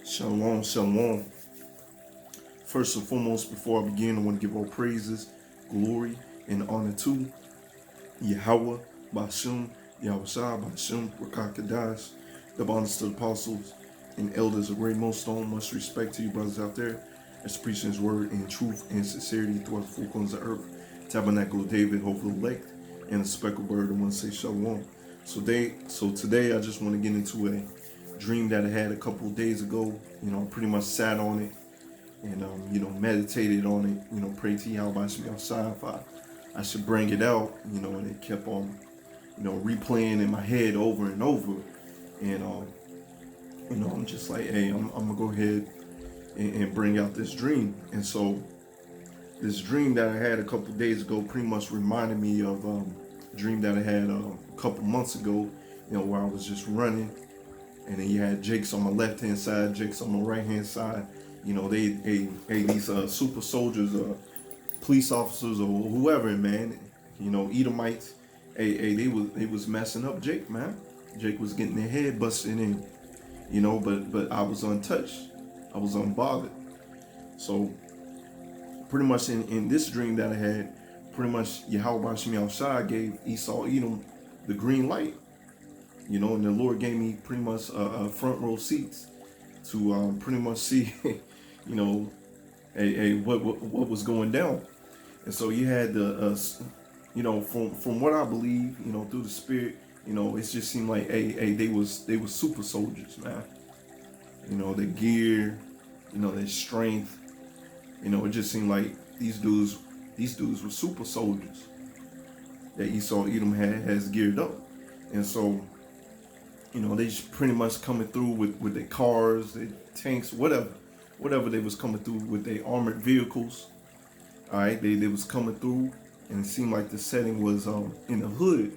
Shalom, shalom. First and foremost, before I begin, I want to give all praises, glory, and honor to Yahweh, Bashum, Yahushua, Bashum, Rakakadash, the honors to the apostles and elders of Great Millstone. Much respect to you brothers out there that's preaching his word in truth and sincerity throughout the four corners of earth. Tabernacle of David, hope of the elect, and the speckled bird. I want to say shalom. So today I just want to get into a dream that I had a couple of days ago. You know, I pretty much sat on it and meditated on it. Prayed to Yahweh if I should bring it out. And it kept on replaying in my head over and over. And I'm just like, hey, I'm gonna go ahead and bring out this dream. And so this dream that I had a couple of days ago pretty much reminded me of a dream that I had a couple months ago, where I was just running. And then you had Jake's on my left-hand side, Jake's on my right-hand side. These super soldiers, police officers, or whoever, man. Edomites. They was messing up Jake, man. Jake was getting their head busted in. But I was untouched. I was unbothered. So pretty much in this dream that I had, pretty much Yahweh Shai gave Esau, Edom, the green light. And the Lord gave me pretty much front row seats to pretty much see, what was going down. And so you had the, from what I believe, through the spirit, it just seemed like, they was super soldiers, man. Their gear, their strength, it just seemed like these dudes were super soldiers that Esau Edom has geared up. And so, they just pretty much coming through with their cars, their tanks, whatever they was coming through with their armored vehicles. All right, they was coming through, and it seemed like the setting was in the hood,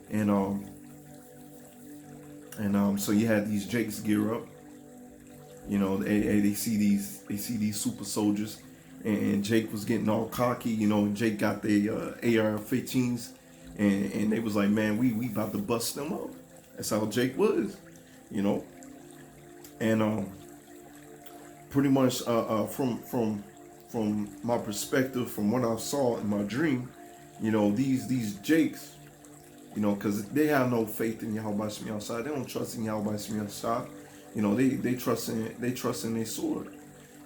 and so you had these Jakes gear up. They see these super soldiers, and Jake was getting all cocky. And Jake got the AR-15s, and they was like, man, we about to bust them up. That's how Jake was, and pretty much from my perspective, from what I saw in my dream, these Jakes, because they have no faith in Yahweh outside. They don't trust in Yahweh outside. They trust in their sword,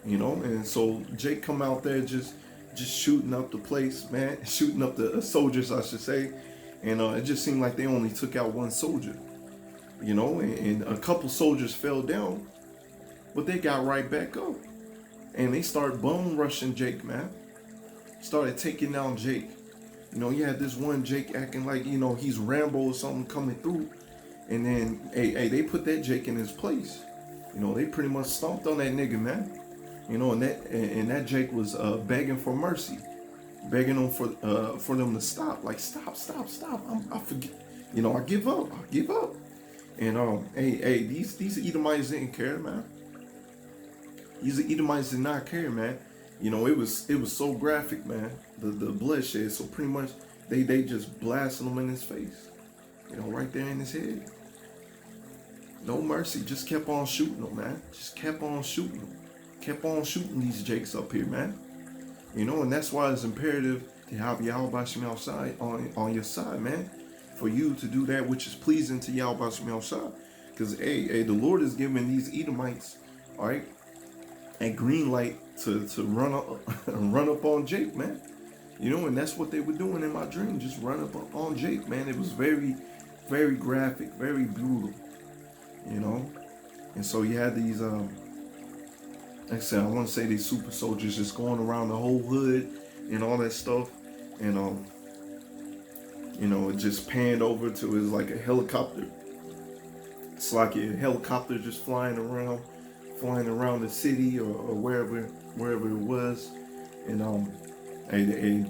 and so Jake come out there just shooting up the place, man, shooting up the soldiers, I should say, and it just seemed like they only took out one soldier. And a couple soldiers fell down, but they got right back up. And they started bone rushing Jake, man. Started taking down Jake. You had this one Jake acting like, he's Rambo or something coming through. And then, they put that Jake in his place. They pretty much stomped on that nigga, man. And that Jake was begging for mercy. Begging them for them to stop. Like, stop. I forget. I give up. And these Edomites didn't care, man. These Edomites did not care, man. It was so graphic, man. The bloodshed. So pretty much they just blasted him in his face. Right there in his head. No mercy. Just kept on shooting them, man. Just kept on shooting them. Kept on shooting these Jakes up here, man. And that's why it's imperative to have Yahweh outside on your side, man. For you to do that which is pleasing to Yahweh Shai. Because the Lord is giving these Edomites, all right, a green light to run up on Jake, man. And that's what they were doing in my dream, just run up on Jake, man. It was very, very graphic, very brutal, And so you had these, like I said, I want to say these super soldiers just going around the whole hood and all that stuff, and it just panned over to it was like a helicopter. It's like a helicopter just flying around the city or wherever it was, and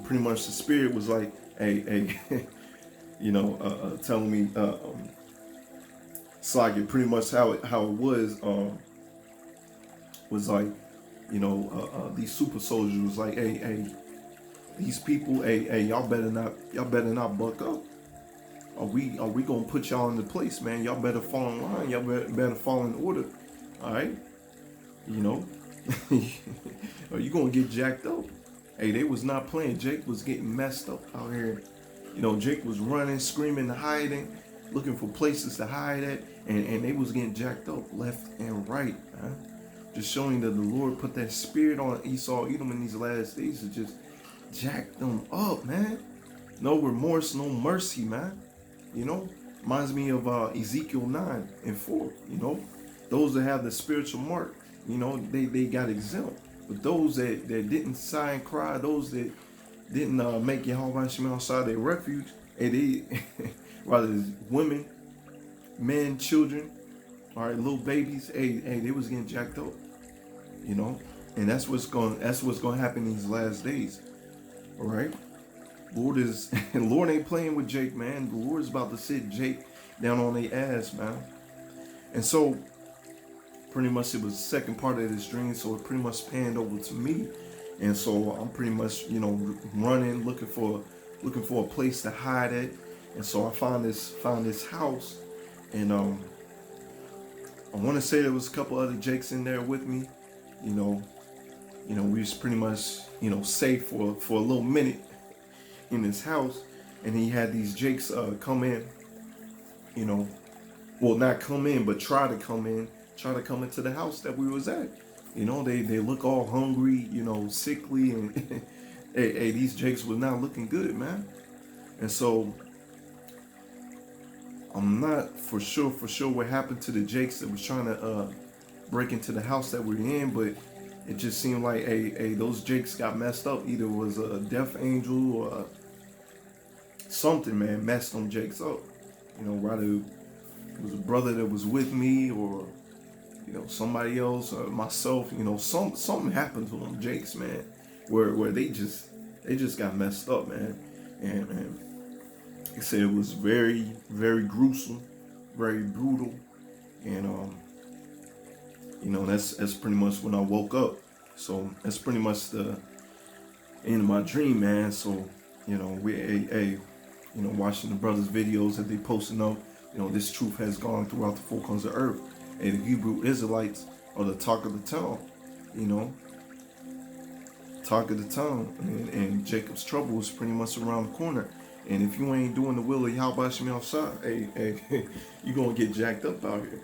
pretty much the spirit was like, telling me, it's like it pretty much how it was like, these super soldiers was like, these people, y'all better not buck up. Are we gonna put y'all in the place, man? Y'all better fall in line. Y'all better fall in order. All right. you know, or you gonna get jacked up. Hey, they was not playing. Jake was getting messed up out here. You know, Jake was running, screaming, hiding, looking for places to hide at, and they was getting jacked up left and right, man. Just showing that the Lord put that spirit on Esau, Edom in these last days to just jack them up, man. No remorse, no mercy, man. You know, reminds me of Ezekiel 9:4. You know, those that have the spiritual mark, you know, they got exempt. But those that didn't sigh and cry, those that didn't make Yahweh outside their refuge, and they, rather women, men, children, all right, little babies, hey, they was getting jacked up, you know, and that's what's going to happen these last days, all right. Lord ain't playing with Jake, man. The Lord is about to sit Jake down on their ass, man. And so, pretty much it was the second part of this dream, so it pretty much panned over to me. And so I'm pretty much, you know, running, looking for a place to hide at. And so I found this house, and I want to say there was a couple other Jakes in there with me. You know, we was pretty much, you know, safe for a little minute in this house. And he had these Jakes come in, you know, well, not come in, but try to come into the house that we was at. You know, they look all hungry, you know, sickly, and hey, these Jakes was not looking good, man. And so I'm not for sure what happened to the Jakes that was trying to break into the house that we're in, but it just seemed like those Jakes got messed up. Either it was a death angel or something, man, messed them Jakes up. You know, rather it was a brother that was with me, or you know, somebody else, or myself. You know, something happened to them Jakes, man, where they just got messed up, man. And like I said, it was very, very gruesome, very brutal, and you know, that's pretty much when I woke up. So that's pretty much the end of my dream, man. So you know, you know, watching the brothers' videos that they posting up, you know, this truth has gone throughout the four corners of the earth. And the Hebrew Israelites are the talk of the town, you know, talk of the town. And Jacob's trouble is pretty much around the corner. And if you ain't doing the will of Yahweh outside, hey, you're going to get jacked up out here.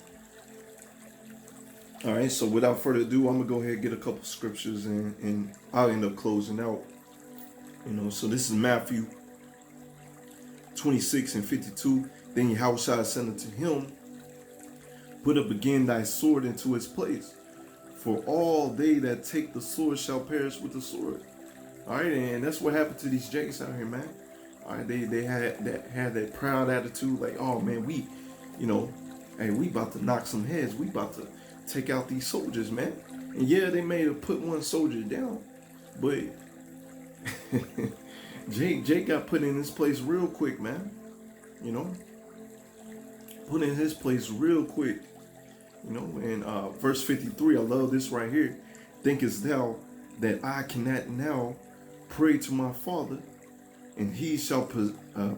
All right, so without further ado, I'm going to go ahead and get a couple scriptures, and I'll end up closing out. You know, so this is Matthew 26:52. Then Yahweh said unto him, put up again thy sword into its place, for all they that take the sword shall perish with the sword. All right, and that's what happened to these Jakes out here, man. All right, they had that proud attitude, like, oh man, we, you know, hey, we about to knock some heads, we about to take out these soldiers, man. And yeah, they may have put one soldier down, but Jake got put in his place real quick, man. You know, put in his place real quick. You know, and verse 53, I love this right here. Thinkest thou that I cannot now pray to my Father, and he shall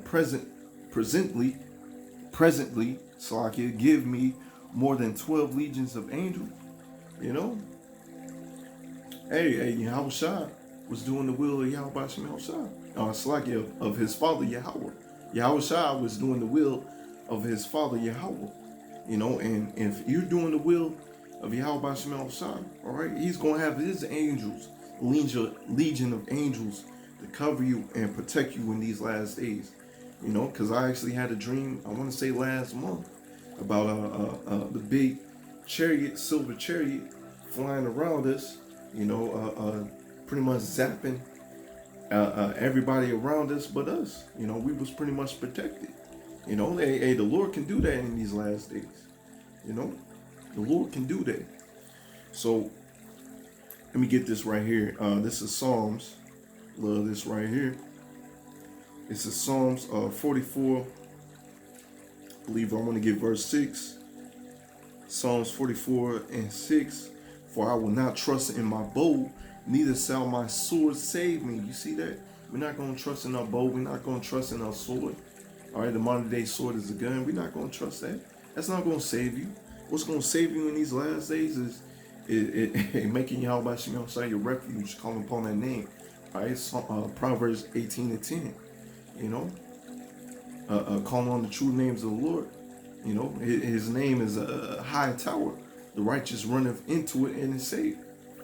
presently, so I can give me more than 12 legions of angels? You know, hey, Yahweh was doing the will of Yahweh of his father Yahweh. Yahweh was doing the will of his father Yahweh. You know, and if you're doing the will of Yahweh all right, he's going to have his angels, legion of angels, to cover you and protect you in these last days. You know, because I actually had a dream, I want to say last month, about the big chariot, silver chariot, flying around us, you know, pretty much zapping everybody around us but us. You know, we was pretty much protected. You know, hey, the Lord can do that in these last days. You know, the Lord can do that. So, let me get this right here. This is Psalms. Love this right here. This is Psalms 44. I believe I want to get verse 6. Psalms 44:6. For I will not trust in my bow, neither shall my sword save me. You see that? We're not going to trust in our bow. We're not going to trust in our sword. All right, the modern day sword is a gun. We're not going to trust that. That's not going to save you. What's going to save you in these last days making YASHAMIAHLA your refuge, calling upon that name. All right, so, Proverbs 18:10. You know, calling on the true names of the Lord. You know, his name is a high tower. The righteous runneth into it and is saved.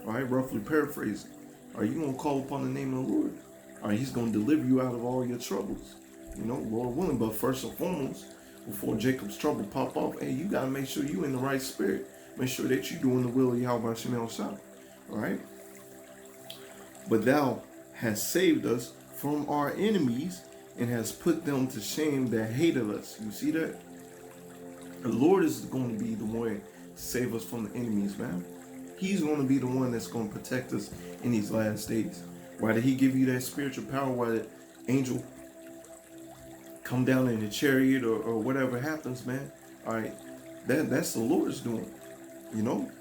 All right, roughly paraphrasing. Are you gonna call upon the name of the Lord? All right, he's gonna deliver you out of all your troubles. You know, Lord willing. But first and foremost, before Jacob's trouble pop off, hey, you gotta make sure you in the right spirit. Make sure that you're doing the will of YASHAMIAHLA. All right. But thou hast saved us from our enemies and has put them to shame that hated us. You see that? The Lord is going to be the one to save us from the enemies, man. He's going to be the one that's going to protect us in these last days. Why did he give you that spiritual power? Why did angel come down in the chariot or whatever happens, man? All right, that's the Lord's doing. You know,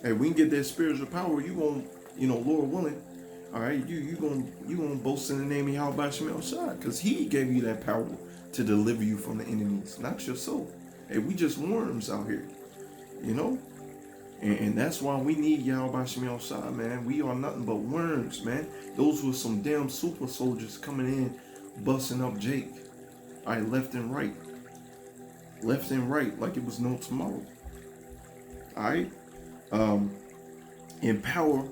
hey, we can get that spiritual power. You gonna, you know, Lord willing. All right, you gonna boast in the name of YASHAMIAHLA, because he gave you that power to deliver you from the enemies, not yourself. Hey, we just worms out here, you know, and that's why we need YASHAMIAHLA, man. We are nothing but worms, man. Those were some damn super soldiers coming in, busting up Jake. All right, left and right, like it was no tomorrow. All right, in power,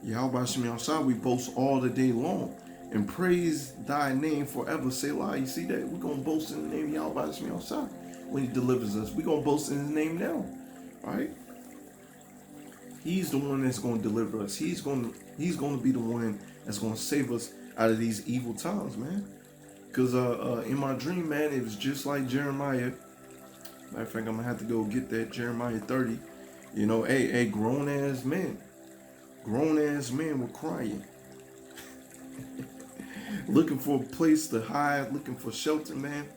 YASHAMIAHLA, we boast all the day long and praise thy name forever. Selah. You see that? We're going to boast in the name of YASHAMIAHLA when he delivers us. We're going to boast in his name now. All right? He's the one that's going to deliver us. He's going to be the one that's going to save us out of these evil times, man. Because in my dream, man, it was just like Jeremiah. Matter of fact, I'm going to have to go get that Jeremiah 30. You know, a grown-ass men were crying. Looking for a place to hide, looking for shelter, man.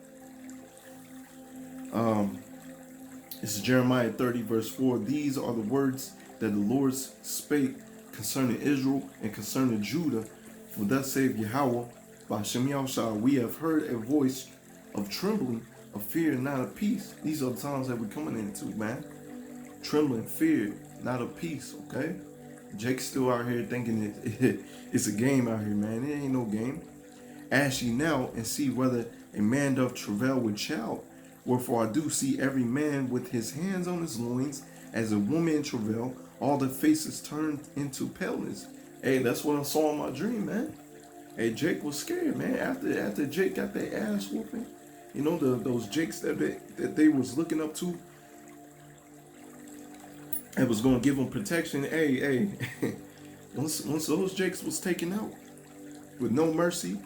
This is Jeremiah 30, verse 4. These are the words that the Lord spake concerning Israel and concerning Judah. For thus saith Yahweh, by YASHAMIAHLA, we have heard a voice of trembling, of fear, not of peace. These are the times that we're coming into, man. Trembling, fear, not of peace, okay? Jake's still out here thinking it's a game out here, man. It ain't no game. Ask ye now and see whether a man doth travail with child. Wherefore I do see every man with his hands on his loins, as a woman in travail, all the faces turned into paleness. Hey, that's what I saw in my dream, man. Hey, Jake was scared, man. After Jake got that ass whooping, you know, those Jakes that they was looking up to, it was going to give them protection. Hey, once those Jakes was taken out with no mercy,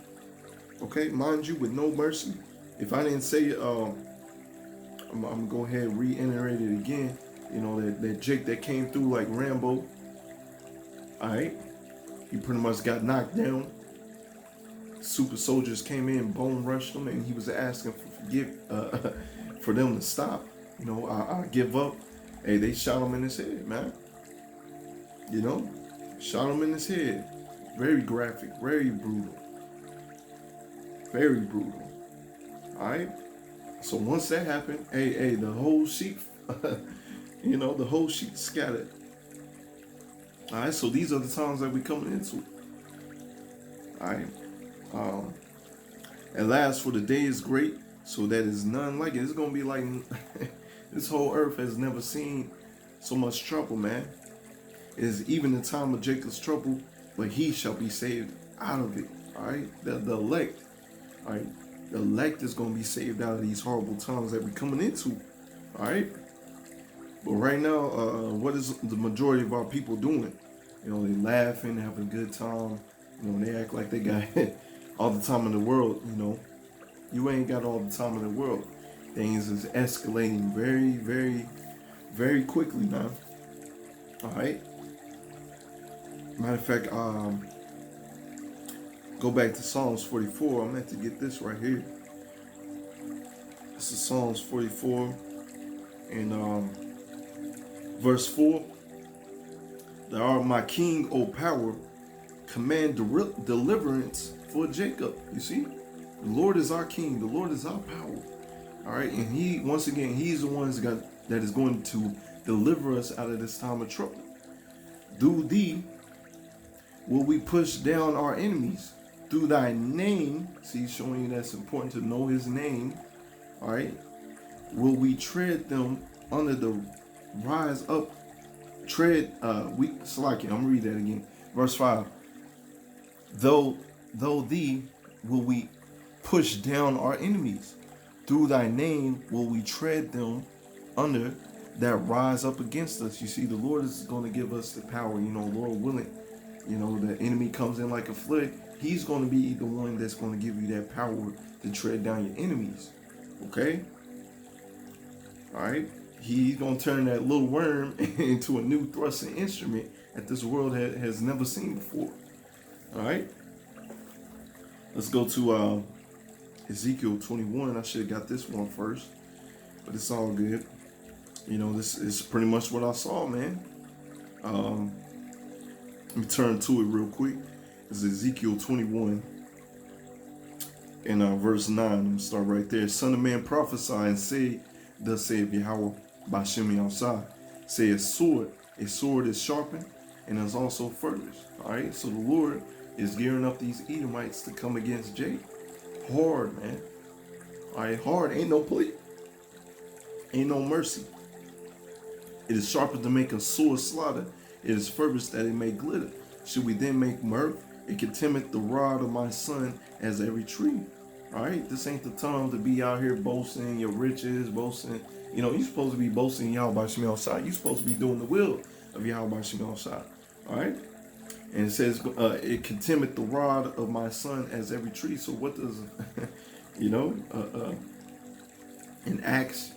okay, mind you, with no mercy. If I didn't say it, I'm going to go ahead and reiterate it again. You know, that Jake that came through like Rambo, all right, he pretty much got knocked down. Super soldiers came in, bone rushed him, and he was asking for them to stop. You know, I give up. Hey, they shot him in his head, man. You know, shot him in his head. Very graphic, very brutal. Very brutal. All right. So once that happened, hey, the whole sheep, you know, the whole sheep scattered. All right. So these are the times that we're coming into. All right. At last, for the day is great, so that is none like it. It's gonna be like this whole earth has never seen so much trouble, man. It is even the time of Jacob's trouble, but he shall be saved out of it. All right, the elect, all right, the elect is gonna be saved out of these horrible times that we're coming into. All right, but right now, what is the majority of our people doing? You know, they laughing, having a good time. You know, they act like they got all the time in the world. You know, you ain't got all the time in the world. Things is escalating very, very, very quickly now. All right. Matter of fact, go back to Psalms 44. I meant to get this right here. This is Psalms 44 and verse 4. Thou art my king, O power. Command deliverance for Jacob. You see, the Lord is our king. The Lord is our power. All right, and he, once again, he's the one that is going to deliver us out of this time of trouble. Through thee will we push down our enemies. Through thy name, see, showing you that's important to know his name, all right, will we tread them under the rise up, Salaki, I'm gonna read that again. Verse 5. Though thee will we push down our enemies. Through thy name will we tread them under that rise up against us. You see, the Lord is going to give us the power, Lord willing. The enemy comes in like a flood. He's going to be the one that's going to give you that power to tread down your enemies. Okay? All right? He's going to turn that little worm into a new thrusting instrument that this world has never seen before. All right? Let's go to Ezekiel 21. I should have got this one first, but it's all good. This is pretty much what I saw, man. Let me turn to it real quick. It's Ezekiel 21 and verse 9. I'm going to start right there. Son of man, prophesy and say, thus saith Yahweh by Shemiah, say a sword is sharpened and is also furnished. All right, so the Lord is gearing up these Edomites to come against Jake. Hard, man. All right, hard. Ain't no plea. Ain't no mercy. It is sharpened to make a sword slaughter. It is furbished that it may glitter. Should we then make mirth? It contemneth the rod of my son as every tree. All right, this ain't the time to be out here boasting your riches, boasting. You're supposed to be boasting Yahweh Shemiah. You're supposed to be doing the will of Yahweh Shemiah. All right, and it says it contemneth the rod of my son as every tree. So what does an axe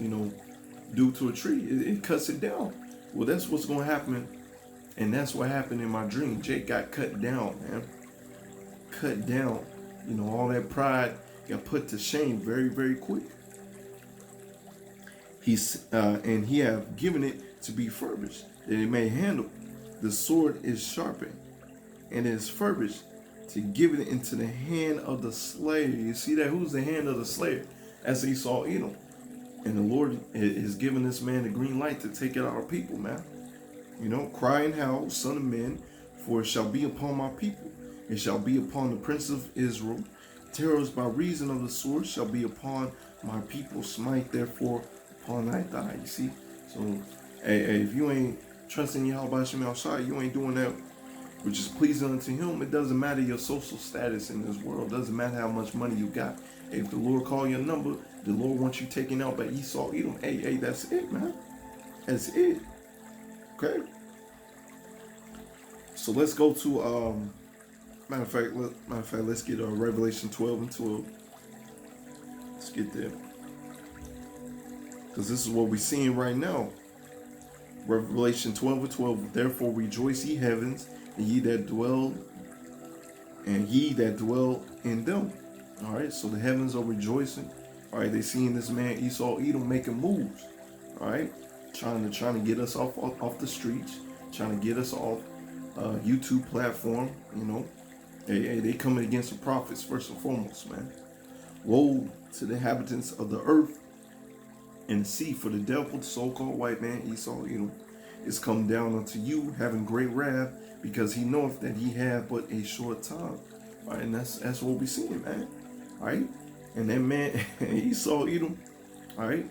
do to a tree? It cuts it down. Well, that's what's going to happen. And that's what happened in my dream. Jake got cut down, man. Cut down. All that pride got put to shame very, very quick. And he have given it to be furbished, that it may handle. The sword is sharpened, and it is furbished to give it into the hand of the slayer. You see that? Who's the hand of the slayer? As Esau Edom. And the Lord is giving this man the green light to take it out of people, man. Cry and howl, son of men, for it shall be upon my people. It shall be upon the prince of Israel. Terrors by reason of the sword shall be upon my people. Smite therefore upon thy thigh. You see? So, hey, if you ain't trusting Yahweh Shemiah, you ain't doing that which is pleasing unto him. It doesn't matter your social status in this world. It doesn't matter how much money you got. If the Lord call your number, the Lord wants you taken out by Esau Edom. Hey, that's it, man. That's it. Okay. So let's go to matter of fact, let's get Revelation 12 and 12. Let's get there, because this is what we're seeing right now. Revelation 12 and 12. Therefore rejoice, ye heavens, and ye that dwell in them. All right. So the heavens are rejoicing. All right. They seeing this man Esau Edom making moves. All right. Trying to get us off the streets, trying to get us off YouTube platform. They coming against the prophets first and foremost, man. Woe to the inhabitants of the earth and the sea, for the devil, the so-called white man Esau Edom, is come down unto you, having great wrath, because he knoweth that he have but a short time. All right, and that's what we seeing, man. All right, and that man Esau Edom, all right,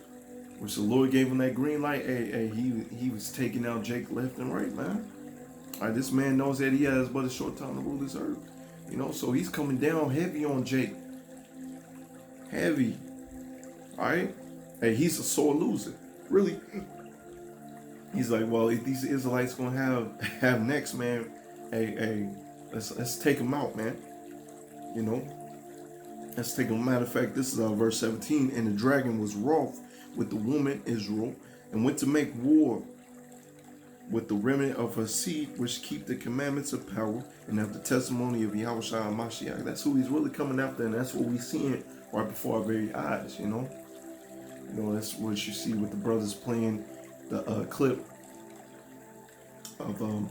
which the Lord gave him that green light. He was taking out Jake left and right, man. All right, this man knows that he has but a short time to rule this earth. So he's coming down heavy on Jake. Heavy. All right. Hey, he's a sore loser. Really. He's like, well, if these Israelites gonna have next, man, hey, let's take them out, man. Let's take them. Matter of fact, this is verse 17. And the dragon was wroth with the woman Israel, and went to make war with the remnant of her seed, which keep the commandments of power and have the testimony of Yahweh Mashiach. That's who he's really coming after, and that's what we seeing right before our very eyes. That's what you see with the brothers playing the clip of the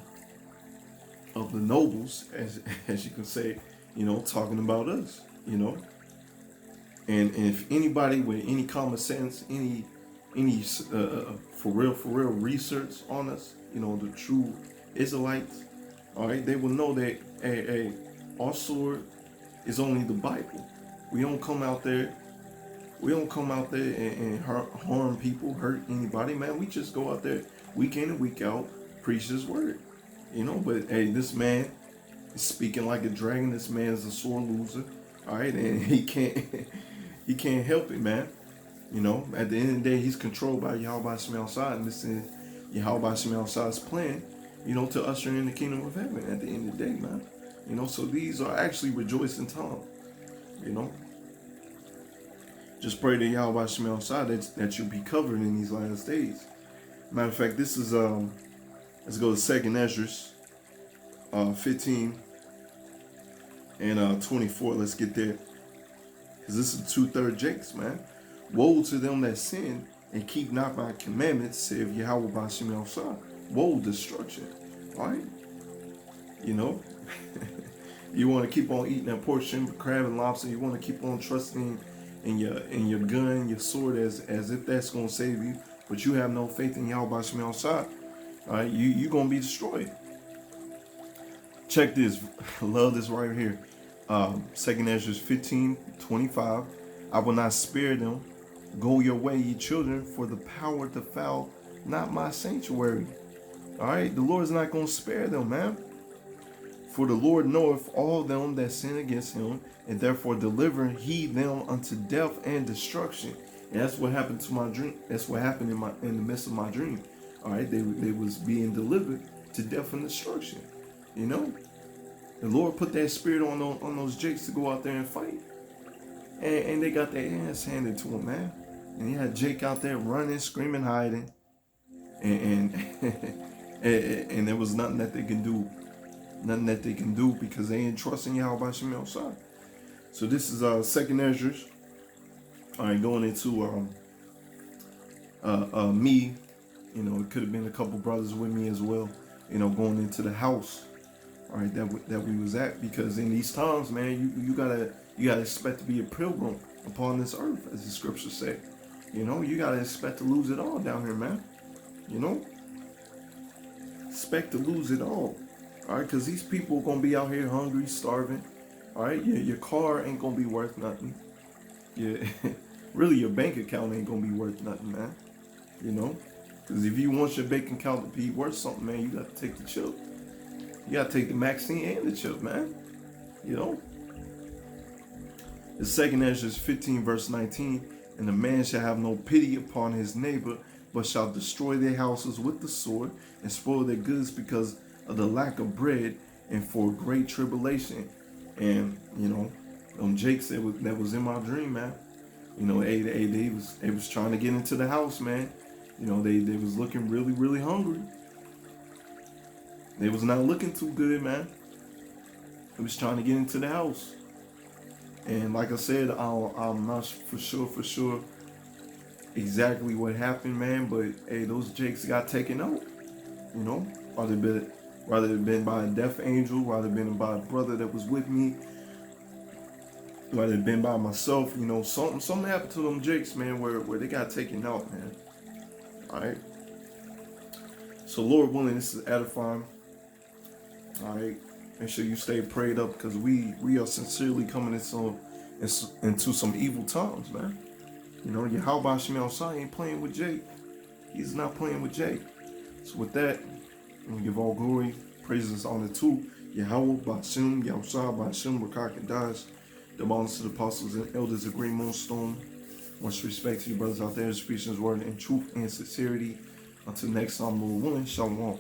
nobles, as you can say, talking about us, And if anybody with any common sense, any any for real research on us, you know, the true Israelites, all right, they will know that our sword is only the Bible. We don't come out there. We don't come out there and harm people, hurt anybody, man. We just go out there week in and week out, preach His word, you know. But hey, this man is speaking like a dragon. This man is a sore loser, all right, and he can't help it, man. You know, at the end of the day, he's controlled by YASHAMIAHLA, and this is YASHAMIAHLA's plan, you know, to usher in the kingdom of heaven at the end of the day, man. You know, so these are actually rejoicing times, you know. Just pray to YASHAMIAHLA that you'll be covered in these last days. Matter of fact, this is let's go to 2nd Ezra 15 and 24. Let's get there, because this is 2/3 Jakes, man. Woe to them that sin and keep not my commandments, saith Yahweh by Simeon. Woe, destruction. All right, you know. You want to keep on eating that pork, shrimp, crab, and lobster. You want to keep on trusting in your gun, your sword, as if that's gonna save you, but you have no faith in Yahweh Shemel. All right, you gonna be destroyed. Check this. Love this right here. 2nd Ezra 15:25. I will not spare them. Go your way, ye children, for the power to foul not my sanctuary. All right, the Lord is not gonna spare them, man. For the Lord knoweth all them that sin against Him, and therefore deliver He them unto death and destruction. And that's what happened to my dream. That's what happened in the midst of my dream. All right, they was being delivered to death and destruction. You know, the Lord put that spirit on those Jakes to go out there and fight, and they got their ass handed to them, man. And you had Jake out there running, screaming, hiding, and and there was nothing that they can do. Nothing that they can do, because they ain't trusting Yahweh Shemel. So this is 2nd Ezra. All right, going into me, you know, it could have been a couple brothers with me as well, you know, going into the house, all right, that we was at, because in these times, man, you gotta expect to be a pilgrim upon this earth, as the scriptures say. You know, you gotta expect to lose it all down here, man. You know, expect to lose it all. All right, because these people are going to be out here hungry, starving. All right, your car ain't going to be worth nothing. Yeah, really, your bank account ain't going to be worth nothing, man. You know, because if you want your bank account to be worth something, man, you got to take the chip. You got to take the Maxine and the chip, man. You know. The 2nd Ezra 15 verse 19, and the man shall have no pity upon his neighbor, but shall destroy their houses with the sword and spoil their goods because of the lack of bread and for great tribulation. And you know, Jakes that was in my dream, man. You know, they was trying to get into the house, man. You know, they was looking really hungry. They was not looking too good, man. They was trying to get into the house. And like I said, I'm not for sure exactly what happened, man. But hey, those Jakes got taken out. You know, rather than been by a death angel, rather than been by a brother that was with me, rather than been by myself. You know, something happened to them Jakes, man, where they got taken out, man. All right. So Lord willing, this is edifying. All right. Make sure you stay prayed up, because we are sincerely coming into some evil times, man. You know, Yahweh Shemel ain't playing with Jake. He's not playing with Jake. So with that, I'm going to give all glory, praises, honor to Yahweh, Bashem, Yahushua, Bashem, Rakak, and Dash, the bonds to the apostles and elders of Green Moonstone. Much respect to you brothers out there, preaching His word in truth and sincerity. Until next time, Lord willing, Shalom.